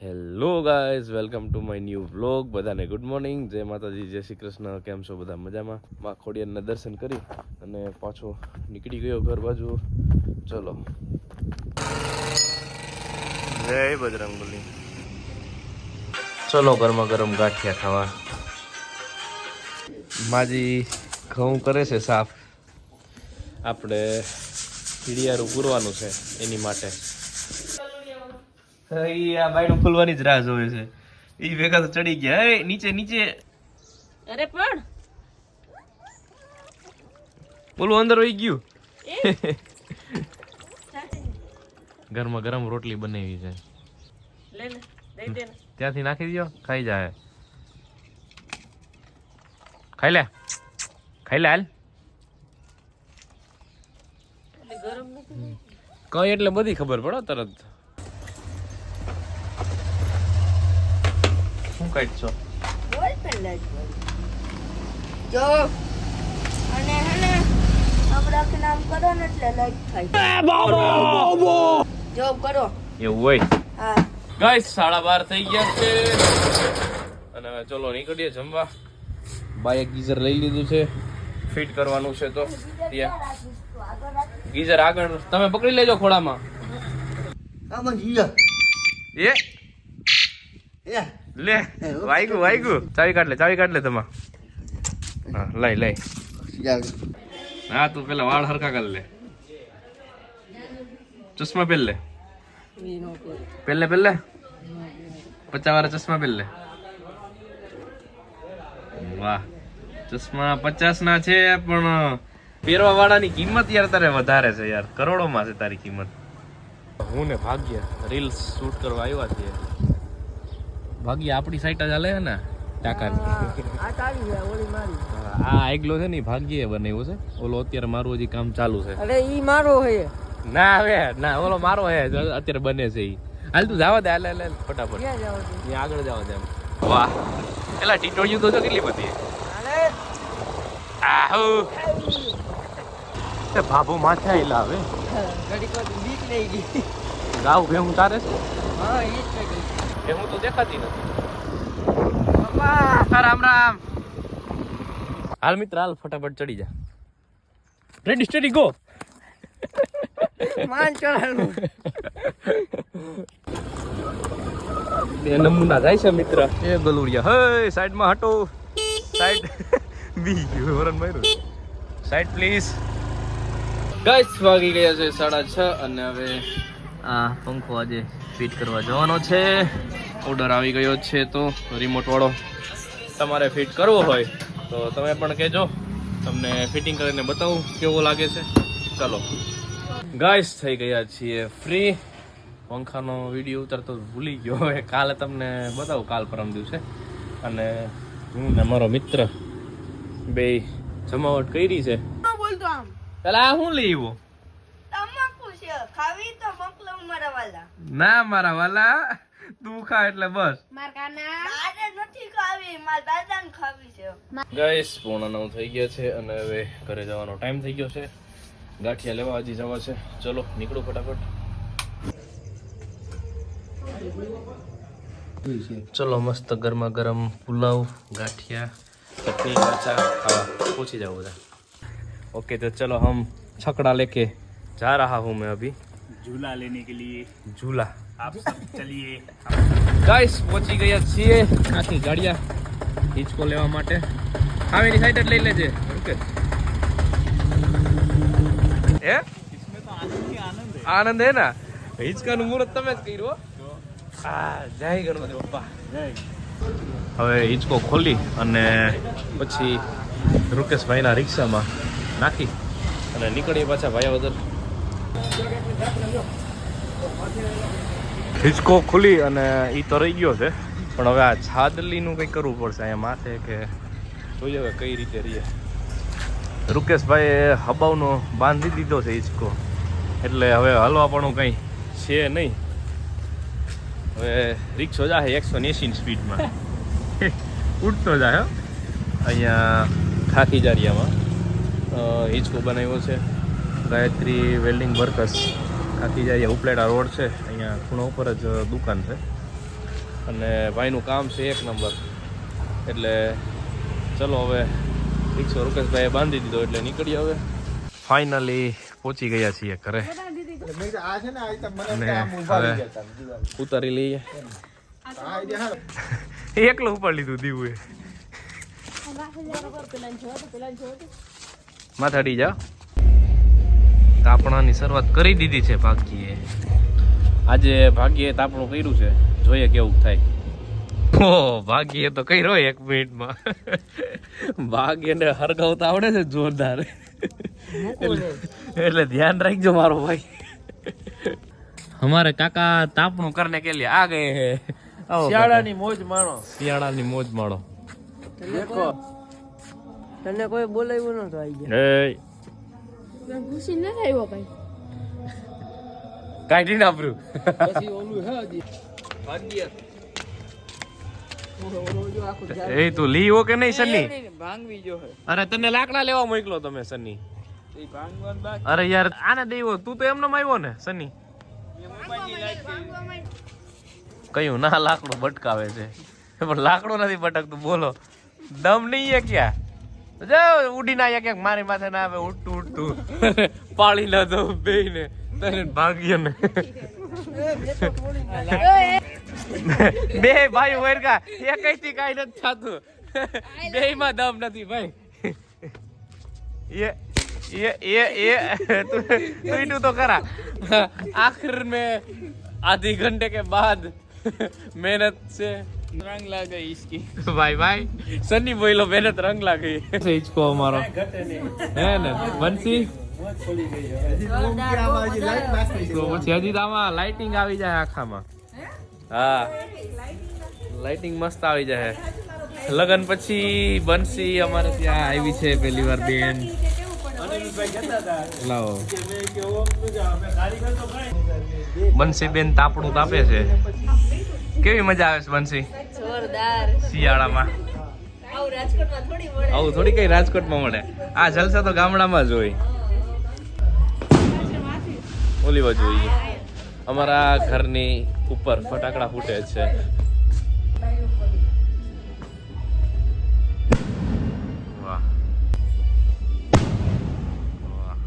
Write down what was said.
Hello guys, welcome to my new vlog. બધાને good morning, જય માતાજી, જય શ્રી કૃષ્ણ. કેમ છો બધા? મજામાં? માં ખોડિયારના દર્શન કરી અને પાછો નીકળી ગયો ઘર બાજુ. ચલો, જય બજરંગબલી. ચલો ગરમા ગરમ ગાંઠિયા ખાવા. માજી ઘઉં કરે છે સાફ. આપણે પીડિયારું પૂરવાનું છે એની માટે. આ બાયણું ખુલવાની જ રાહ જોવે છે. ઈ ભેગા તો ચડી ગયા. એ નીચે નીચે. અરે પણ બોલું અંદર વહી ગયું. ગરમા ગરમ રોટલી બનાવી છે. લે લે દઈ દે ને. ત્યાંથી નાખી દો, ખાઈ જાય. ખાઈ લે, ખાઈ લે. હાલ એટલે ગરમ નથી. કઈ એટલે બધી ખબર પડો તરત. શું કાઢશો? બોલ પેલા જો અને હને આપણે નામ કરો ને એટલે લાઈટ થાય. જો કરો એવું હોય. હા ગાઈસ 12:30 થઈ ગયા છે અને હવે ચલો નીકળીએ જમવા. બાય ગીઝર લઈ લીધું છે, ફિટ કરવાનું છે. તો ગીઝર આગળ તમે પકડી લેજો ખોળામાં. એ લે વાઈગું વાઈગું. ચાવી કાઢ લે તમા. હા લઈ હા તું પેલા વાળ હરખા કરી લે. ચશ્મા પહેર લે. પહેલે 50 વાળા ચશ્મા પહેર લે. વાહ, ચશ્મા 50 ના છે પણ પહેરવા વાળાની કિંમત યાર તારે વધારે છે યાર. કરોડોમાં છે તારી કિંમત. હું ને ભાગ્ય રીલ્સ શૂટ કરવા આવ્યા છીએ. ભાગ્ય આપણી સાઈડ જ હાલે ને ટાકાની. આ તાળી છે ઓલી મારી. આ આગલો છે ને ભાગ્યે બનાવ્યો છે. ઓલો અત્યારે મારું હજી કામ ચાલુ છે. અરે ઈ મારો હે ના હવે ના, ઓલો મારો હે અત્યારે બને છે ઈ. હાલ તું જવા દે. હાલ ફટાફટ ક્યાં જાવ છો? ત્યાં આગળ જવા દે. વાહ, એલા ટીટોળિયું તો છે કેટલી બધી. અરે આહુ તે ભાભો માથે આઈલા હવે ઘડી કો બીક નહીં ગઈ. ગાવ ભેહું તારે છે. હા ઈ જ કઈ ભેહું તો દેખાતી નથી. પપ્પા રામ રામ. હાલ મિત્ર હાલ ફટાફટ ચડી જા. Ready steady go. માન ચડાનું બે નમૂના જાય છે મિત્ર. એ ગલુડિયા હે સાઈડમાં હટો. સાઈડ બી હોરન માર્યું. Side please. ગાઈસ વાગી ગયા છે 6:30 અને હવે આ પંખો આજે ફિટ કરવા જવાનો છે. ઓર્ડર આવી ગયો છે તો રિમોટ વાળો. તમારે ફિટ કરવો હોય તો તમે પણ કહેજો, તમને ફિટિંગ કરીને બતાવું કેવો લાગે છે. ચાલો ગાઈસ થઈ ગયા છીએ ફ્રી. પંખાનો વિડીયો ઉતારતો ભૂલી ગયો. હવે કાલે તમને બતાવું, કાલ પરમ દિવસે. અને હું ને મારો મિત્ર બે જમાવટ કરી છે. બોલતો આમ પેલા આ હું લઈ આવ્યો? તમાકુ છે ખાવી તો મોકલો મારા વાલા. ના મારા વાલા, તું ખા એટલે બસ. માર કાના મારે નથી ખાવી, માર દાદાને ખાવી છે. ગાઈસ 9:45 થઈ ગયા છે અને હવે ઘરે જવાનો ટાઈમ થઈ ગયો છે. ગાંઠિયા લેવા હજી જવા છે. ચલો નીકળો ફટાફટ. ચલો મસ્ત ગરમા ગરમ પુલાવ, ગાંઠિયા, ચટनी मरचा खावा पहुंची जाओ उधर. ओके तो चलो हम छकड़ा लेके जा रहा हूँ मैं अभी झूला लेने के लिए. झूला. आप सब चलिए. गाइस पहुंची ગયા છીએ આખી ગાડિયા હિંચકો લેવા માટે. ખાવીની સાઈડ જ લઈ લેજે. ઓકે એ इसमें तो आनंद ही आनंद है. આનંદ હે ના. હિંચકાનું મુહૂર્ત તમે જ કર્યો. આ જય ગણપતિ બાપા. હવે હિંચકો ખોલી અને પછી રૂકેશભાઈના રિક્ષામાં નાખી અને નીકળીએ પાછા ભાયાવદર. હિંચકો ખુલી અને એ તો રહી ગયો છે પણ હવે આ છાદલીનું કંઈક કરવું પડશે અહીંયા માથે, કે જોઈએ હવે કઈ રીતે રહીએ. રૂકેશભાઈએ હબાવનો બાંધી દીધો છે હિંચકો, એટલે હવે હલવાપણું કંઈ છે નહીં. હવે રિક્ષો જાય 180 સ્પીડમાં ઉડતો જાય. અહીંયા ખાખી જારિયામાં હિંચકો બનાવ્યો છે ગાયત્રી વેલ્ડિંગ વર્કર્સ. ખાખી જારિયા ઉપલેટા રોડ છે, અહીંયા ખૂણા ઉપર જ દુકાન છે. અને ભાઈનું કામ છે એક નંબર. એટલે ચલો હવે રિક્ષો રૂકેશભાઈએ બાંધી દીધો એટલે નીકળીએ હવે. ફાઇનલી પહોંચી ગયા છીએ ઘરે અને હવે ઉતારી લઈએ. એકલો ઉપર લીધું દીવું માથાડી જા. તાપણાની શરૂઆત કરી દીધી છે ભાગ્યે. આજે ભાગ્યે તાપણું કર્યું છે, જોઈએ કેવું થાય. ઓ ભાગ્યે તો કર્યો 1 મિનિટમાં. ભાગ્યને હરગાવતા આવડે છે જોરદાર. એટલે ધ્યાન રાખજો મારો ભાઈ. हमारे काका तापणું करने के लिए आ गए हैं. શિયાળાની મોજ માણો. શિયાળાની મોજ માણો. દેખો તને કોઈ બોલાવ્યું નતો આવી ગયા. એ ખુશી ન આવ્યો ભાઈ. કાઢી નાખ્યું. પછી ઓલું હે હજી ભાગ્ય એ તું લીવો કે નહીં સન્ની? ભાંગવી જો હે. અરે તને લાકડા લેવા મોકલો તમે સન્ની. એ ભાંગવાન બાકી. અરે યાર આને દેવો તું તો એમનો આવ્યો ને સન્ની. કયું ના લાકડું ભટકાવે છે પણ લાકડું નથી ભટકતું. બોલો દમ નહીં હે ક્યાં જાઓ ઉડી ના ક્યાંક મારી માથે ના આવે ઉઠતું ઉઠતું પાળી ના દો બે ને તને ભાગ્ય ને બે ભાઈ વરકા એક થી કઈ નથી થતું. બે માં દમ નથી ભાઈ. ये तू तो करा. आखिर में आधी घंटे के बाद मेहनत से રંગ લાગે ઈસકી. भाई भाई सन्नी बोलो मेहनत रंग ला गई से इसको हमारा है ना बंसी તો પછી હજી તો આમાં લાઇટિંગ આવી જાય આખામાં. હા લાઇટિંગ મસ્ત આવી જાય. લગન પછી બંસી અમારે ત્યાં આવી છે પહેલી વાર બેન. લાવો બંસી બેન તાપણું તાપે છે. કેવી મજા આવે છે બંસી? જોરદાર. શિયાળામાં આવું રાજકોટમાં થોડી મળે. આવું થોડી કઈ રાજકોટમાં મળે. આ જલસા તો ગામડામાં જ હોય. ઓલી બાજુ જોઈએ અમારા ઘરની ઉપર ફટાકડા ફૂટે છે. વાહ વાહ.